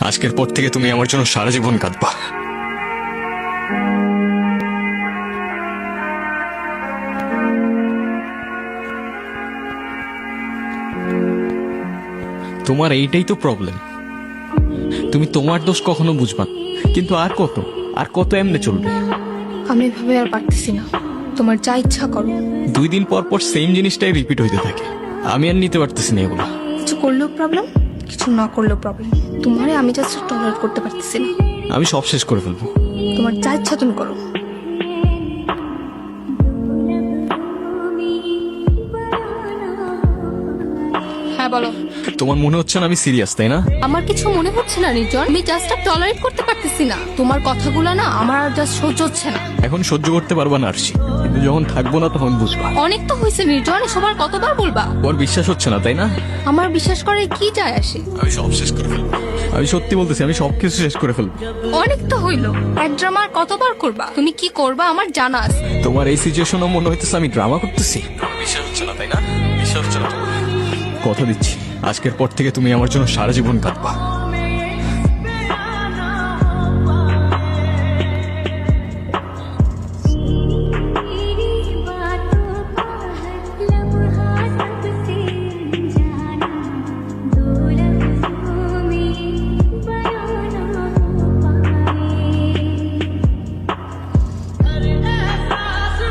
আজকের পর থেকে তুমি আমার জন্য সারা জীবন কাঁদবা। তোমার এইটাই তো প্রবলেম, তুমি তোমার দোষ কখনো বুঝবা না। কিন্তু আর কত এমনি চলবে? আমি এভাবে আর পারতেছি না, তোমার যা ইচ্ছা করো। 2 দিন পর পর সেম জিনিসটাই রিপিট হইতে থাকে, আমি আর নিতে পারতেছি না এগুলো। কিছু করলেও প্রবলেম, কিছু না করলেও প্রবলেম। তোমারে আমি জাস্ট টলারেট করতে পারতেছি না। আমি সব শেষ করে ফেলবো। তোমার যা ইচ্ছা তুমি করো। হ্যাঁ বলো। তোমার মনে হচ্ছে না আমি সিরিয়াস, তাই না? আমার কিছু মনে হচ্ছে না নির্জন, আমি জাস্ট টলারেট করতে পারতেছি না। তোমার কথাগুলো না আমার আর জাস্ট সহ্য হচ্ছে না। এখন সহ্য করতে পারবা না আরশি, কিন্তু যখন থাকবো না তখন বুঝবা। অনেক তো হয়েছে নির্জন, সবার কতবার বলবা? তোমার বিশ্বাস হচ্ছে না, তাই না? আমার বিশ্বাস করে কি যায় আসে? আমি সব শেষ করে ফেলবো। আমি সত্যি বলতেছি, আমি সবকিছু শেষ করে ফেলবো। অনেক তো হইলো, এক ড্রামা আর কতবার করবা? তুমি কি করবা আমার জানা আছে। তোমার এই সিচুয়েশনও মনে হইতেছে আমি ড্রামা করতেছি। বিশ্বাস হচ্ছে না, তাই না? বিশ্বাস হচ্ছে না তোমার? কথা দিচ্ছি, আজকের পর থেকে তুমি আমার জন্য সারা জীবন কাঁদবা।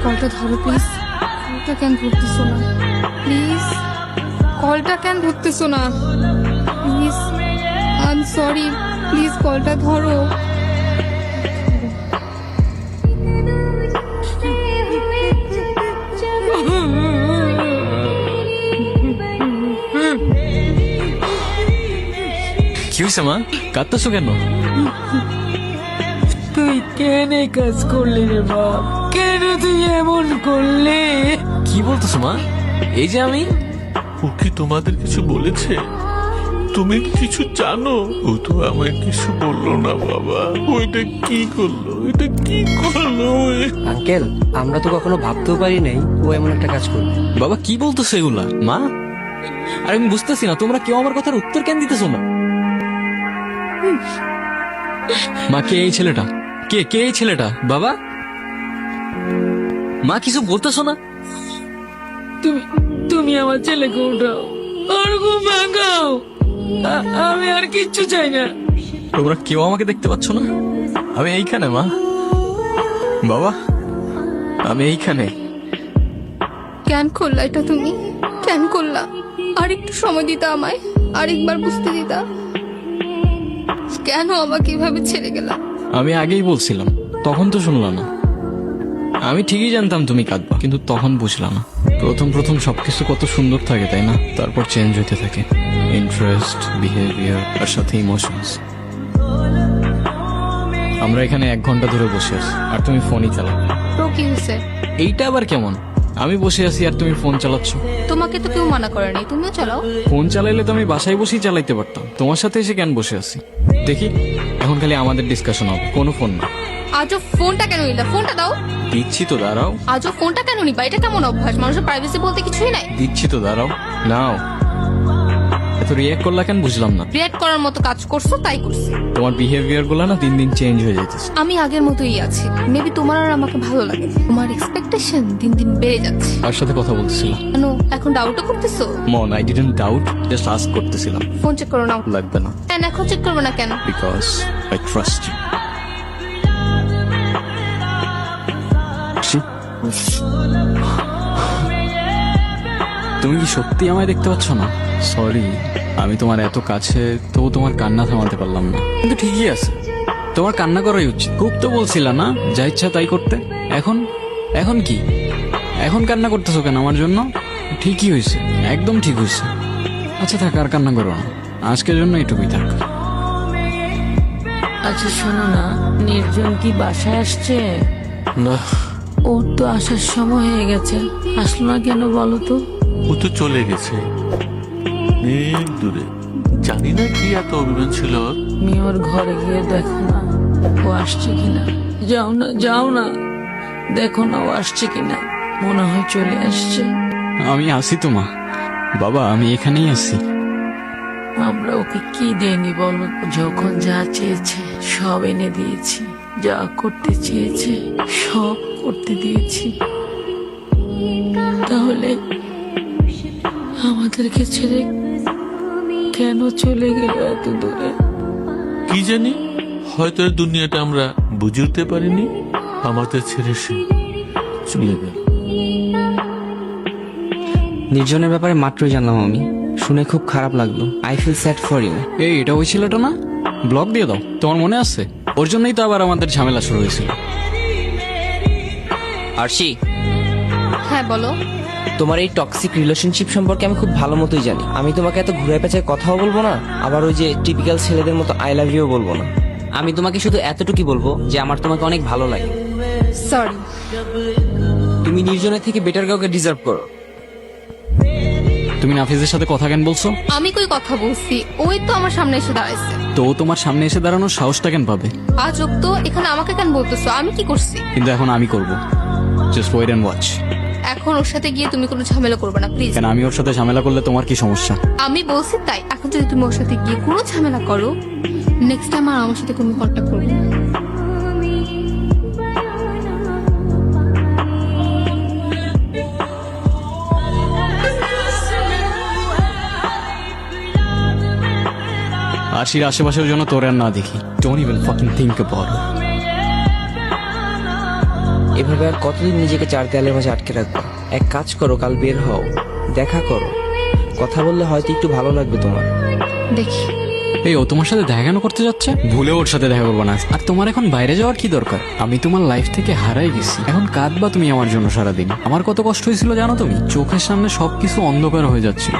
কলটা ধরো প্লিজ। কলটা কেন ধরতেছো না প্লিজ? কলটা কেন ধরতেছো না please? I am sorry, please কলটা ধরো। কি হয়েছে মা, কাঁদতেছো কেন? তুই কেন এই কাজ করলি রে বাপ? কেন তুই এমন করলি? কি বলতেছো মা? এই যে আমি। ও কি তোমাদের কিছু বলেছে? তুমি কি কিছু জানো? ও তো আমায় কিছু বললো না বাবা। ওইটা কি করলো? এটা কি করলো? আঙ্কেল, আমরা তো কখনো ভাবতেও পারি নাই ও এমন একটা কাজ করবে। বাবা কি বলতেছো এগুলা মা? আর আমি বুঝতেছি না, তোমরা কেউ আমার কথার উত্তর কেন দিতেছো না? মা, কে এই ছেলেটা? কে এই ছেলেটা? বাবা, মা কিছু বলতেছো না? তুমি আমার ছেলেকে উঠাও, ওর ঘুম ভাঙাও। আমি আর কিচ্ছু চাই না। তোমরা কেউ আমাকে দেখতে পাচ্ছ না? আমি এইখানে মা, বাবা, আমি এইখানে। কেন করলা এটা তুমি? কেন করলা? আর একটু সময় দিতা আমায়, আরেকবার বুঝতে দিতা। কেন আমাকে এভাবে ছেড়ে গেলা? আমি আগেই বলছিলাম, তখন তো শুনলা না। আমি ঠিকই জানতাম তুমি কাঁদবা, কিন্তু তখন বুঝলাম না। প্রথম সবকিছু কত সুন্দর থাকে, তাই না? তারপর চেঞ্জ হতে থাকে, ইন্টারেস্ট, বিহেভিয়ার আর সাথে ইমোশনস। আমরা এখানে 1 ঘন্টা ধরে বসে আছি আর তুমি ফোনই চালাও। তো কি হয়েছে? এইটা আবার কেমন? আমি বসে আছি আর তুমি ফোন চালাচ্ছ। তোমাকে তো কেউ মানা করেনি, তুমিও চালাও। ফোন চালাইলে তো আমি বাসায় বসেই চালাইতে পারতাম, তোমার সাথে এসে কেন বসে আছি? দেখি, এখন খালি আমাদের ডিসকাশন হবে, কোনো ফোন না। আজও ফোনটা কেন নিলা? ফোনটা দাও। দিচ্ছি তো, দাঁড়াও। আজও ফোনটা কেন নিবা? এটা কেমন অভ্যাস? মানুষের প্রাইভেসি বলতে কিছুই নাই। দিচ্ছি তো, দাঁড়াও। নাও। এত রিয়াক্ট করলা কেন বুঝলাম না। রিয়েক্ট করার মতো কাজ করছো তাই করছি। তোমার বিহেভিয়ার গুলো না দিন দিন চেঞ্জ হয়ে যাইতেছে। আমি আগের মতোই আছি, মেবি তোমার আর আমাকে ভালো লাগে। তোমার এক্সপেকটেশন দিন দিন বেড়ে যাচ্ছে। কার সাথে কথা বলতেছিলাম? কেন এখন ডাউটও করতেছো? মন, I didn't doubt, just ask করতেছিলাম। ফোন চেক করো নাও। লাগবে না, কেন এখন চেক করবে না কেন? Because I trust you. তুমি কি সত্যি আমায় দেখতে পাচ্ছ না? সরি, আমি তোমার এত কাছে, তবু তোমার কান্না থামাতে পারলাম না। কিন্তু ঠিকই আছে, তোমার কান্না করাই উচিত। খুব তো বলছিলা না যা ইচ্ছা তাই করতে। এখন কি? এখন কান্না করতেছো কেন আমার জন্য? ঠিকই হয়েছে, একদম ঠিক হয়েছে। আচ্ছা থাক, আর কান্না করো না, আজকের জন্য এটুকুই থাক। আচ্ছা শোনো না, নির্জন কি বাসায় আসছে? না, ওর তো আসার সময় হয়ে গেছে, আসলো না কেন বলো তো? ও তো চলে গেছে অনেক দূরে। জানি না কি এত অভিমান ছিল ওর। তুমি ওর ঘরে গিয়ে দেখো না ও আসছে কিনা। যাও না, দেখো না ও আসছে কিনা। মনে হয় চলে আসছে। আমি আসি তো মা। বাবা, আমি এখানেই আছি। আমরা ওকে কি দেয়নি বলো? যখন যা চেয়েছে সব এনে দিয়েছি, যা করতে চেয়েছে সব করতে দিয়েছি। তাহলে আমাদেরকে ছেড়ে কেন চলে গেল এত দূরে? কি জানি, হয়তো এই দুনিয়াটা আমরা বুঝে উঠতে পারিনি। আমাদের ছেড়ে সে চলে গেল। নির্জনের ব্যাপারে মাত্রই জানলাম আমি, শুনে খুব খারাপ লাগলো। I feel sad for you. এই এটা ওই ছেলেটা না? ব্লক দিয়ে দাও, তোমার মনে আছে? ওর জন্যই তো আবার আমাদের ঝামেলা শুরু হয়েছিল। আরশি, হ্যাঁ বলো। তোমার এই টক্সিক রিলেশনশিপ সম্পর্কে আমি খুব ভালো মতোই জানি। আমি তোমাকে এত ঘুরে পেঁচায় কথাও বলবো না, আবার ওই যে টিপিক্যাল ছেলেদের মতো আই লাভ ইউ বলবো না। আমি তোমাকে শুধু এতটুকুই বলবো যে আমার তোমাকে অনেক ভালো লাগে। সরি। তুমি নির্জনের থেকে বেটার কাউকে ডিজার্ভ করো। তুমি নাফিজের সাথে কথা কেন বলছো? আমি কই কথা বলছি, ওই তো আমার সামনে এসে দাঁড়াইছে। তো ও তোমার সামনে এসে দাঁড়ানোর সাহসটা কেন পাবে? আজব তো, এখানে আমাকে কেন বলতেছো? আমি কি করছি? কিন্তু এখন আমি করব। Just wait and watch. এখন ওর সাথে গিয়ে তুমি কোনো ঝামেলা করবে না প্লিজ। কেন, আমি ওর সাথে ঝামেলা করলে তোমার কি সমস্যা? আমি বলছি তাই। এখন যদি তুমি ওর সাথে গিয়ে কোনো ঝামেলা করো, নেক্সট টাইম আর আমার সাথে কোনো কন্ট্যাক্ট করবে না। আশির আশেপাশের জন্য তোর আর না দেখি। Don't even fucking think about it. এভাবে আর কতদিন নিজেকে চার দেয়ালের মাঝে আটকে রাখবো? এক কাজ করো, কাল বের হও, দেখা করো, কথা বললে হয়তো একটু ভালো লাগবে তোমার। দেখি। এই ও তোমার সাথে দেখা কেন করতে যাচ্ছে? ভুলে ওর সাথে দেখা করবো না। আর তোমার এখন বাইরে যাওয়ার কি দরকার? আমি তোমার লাইফ থেকে হারাই গেছি, এখন কাঁদবা তুমি আমার জন্য সারাদিন। আমার কত কষ্ট হয়েছিল জানো তুমি? চোখের সামনে সবকিছু অন্ধকার হয়ে যাচ্ছিল।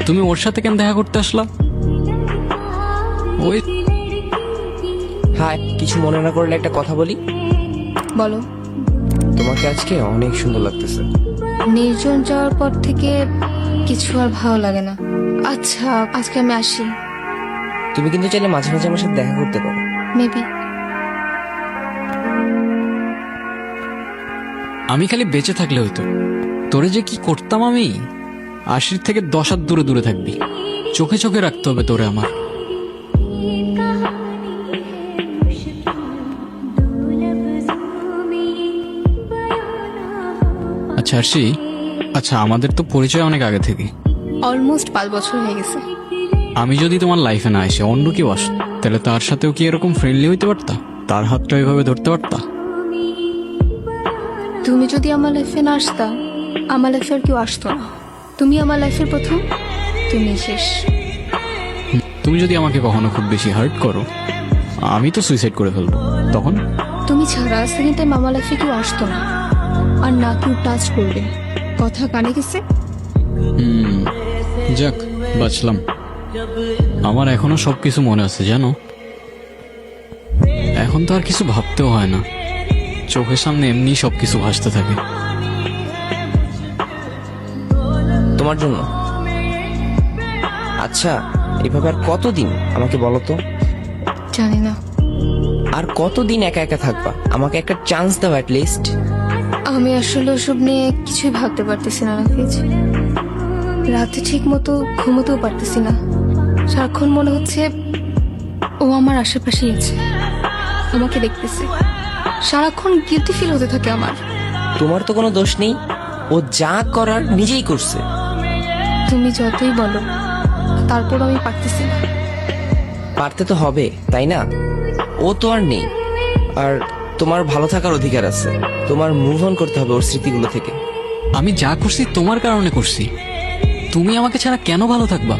তুমি ওর সাথে কেন দেখা করতে আসলা? ওই হ্যাঁ, কিছু মনে না করলে একটা কথা বলি। বলো। তোমাকে আজকে অনেক সুন্দর লাগতেছে। নির্জন যাওয়ার পর থেকে কিছু আর ভালো লাগে না। আচ্ছা, আজকে আমি আসি। তুমি কিন্তু চাইলে মাঝে মাঝে আমার সাথে দেখা করতে পারো। মেবি। আমি খালি বেঁচে থাকলে হইতো। তোরে যে কি করতাম আমি! আশির থেকে 10 হাত দূরে দূরে থাকবি। চোখে চোখে রাখতে হবে তোরে আমার। আচ্ছা আরশি, আচ্ছা আমাদের তো পরিচয় অনেক আগে থেকে। অলমোস্ট 5 বছর হয়ে গেছে। আমি যদি তোমার লাইফে না এসে অন্য কেউ আসতো, তাহলে তার সাথেও কি এরকম ফ্রেন্ডলি হইতে পারতা? তার হাতটা এভাবে ধরতে পারতা? তুমি যদি আমার লাইফে না আসতা, আমার লাইফে আর কেউ আসতো না। তুমি আমার লাইফের প্রথম, তুমি শেষ। তুমি যদি আমাকে কখনো খুব বেশি হার্ট করো, আমি তো সুইসাইড করে ফেলবো। তখন তুমি ছাড়া সেকেন্ড টাইম আমার লাইফে কেউ আসতো না, আর না কেউ টাচ করবে। কথা কানে গেছে? যাক, বাঁচলাম। আমার এখনো সবকিছু মনে আছে জানো। এখন তো আর কিছু ভাবতেও হয় না, চোখের সামনে এমনি সবকিছু ভাসতে থাকে। তোমার জন্য। আচ্ছা, এভাবে আর কতদিন আমাকে বলো তো? জানি না। আর কতদিন একা একা থাকবা? আমাকে একটা চান্স দাও অ্যাট লিস্ট। আমি আসলে ওসব নিয়ে কিছুই ভাবতে পারতেছি না নাফিজ। রাতে ঠিক মতো ঘুমোতেও পারতেছি না। সারাক্ষণ মনে হচ্ছে ও আমার আশেপাশেই আছে, আমাকে দেখতেছে। সারাক্ষণ গিলটি ফিল হতে থাকে আমার। তোমার তো কোনো দোষ নেই, ও যা করার নিজেই করছে। তুমি যতই বলো, তারপর আমি পারতেছি না। পারতে তো হবে, তাই না? ও তো আর নেই, আর তোমার ভালো থাকার অধিকার আছে। তোমার মুভ অন করতে হবে ওর স্মৃতিগুলো থেকে। আমি যা করছি তোমার কারণে করছি। তুমি আমাকে ছাড়া কেন ভালো থাকবা?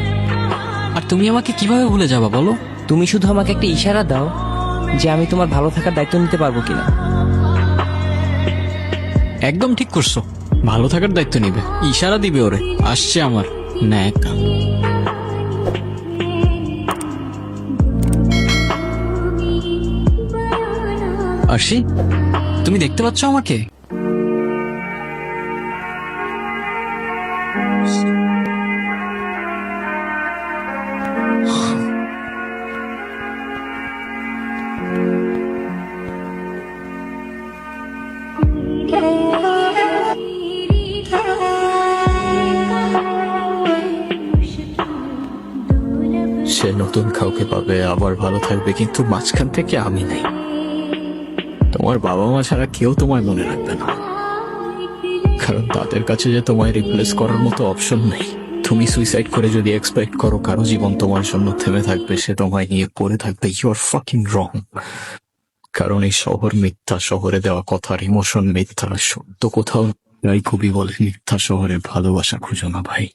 আর তুমি আমাকে কিভাবে ভুলে যাবা বলো? তুমি শুধু আমাকে একটা ইশারা দাও যে আমি তোমার ভালো থাকার দায়িত্ব নিতে পারবো কিনা। একদম ঠিক করছো, ভালো থাকার দায়িত্ব নিবে। ইশারা দিবে ওরে, আসছে আমার ন্যাকা। আরশি, তুমি দেখতে পাচ্ছ আমাকে? সে নতুন কাউকে পাবে, আবার ভালো থাকবে, কিন্তু মাঝখান থেকে আমি নেই। তোমার বাবা মা ছাড়া কেউ তোমায় মনে রাখবে না, কারণ তাদের কাছে যে তোমায় রিপ্লেস করার মতো অপশন নেই। তুমি সুইসাইড করে যদি এক্সপেক্ট করো কারো জীবন তোমার জন্য থেমে থাকবে, সে তোমায় নিয়ে পড়ে থাকবে, ইউ আর ফাকিং রং। কারণ এই শহর মিথ্যা, শহরে দেওয়া কথার ইমোশন মিথ্যা, সত্য কোথাও নাই। কবি বলে মিথ্যা শহরে ভালোবাসা খুঁজো না ভাই।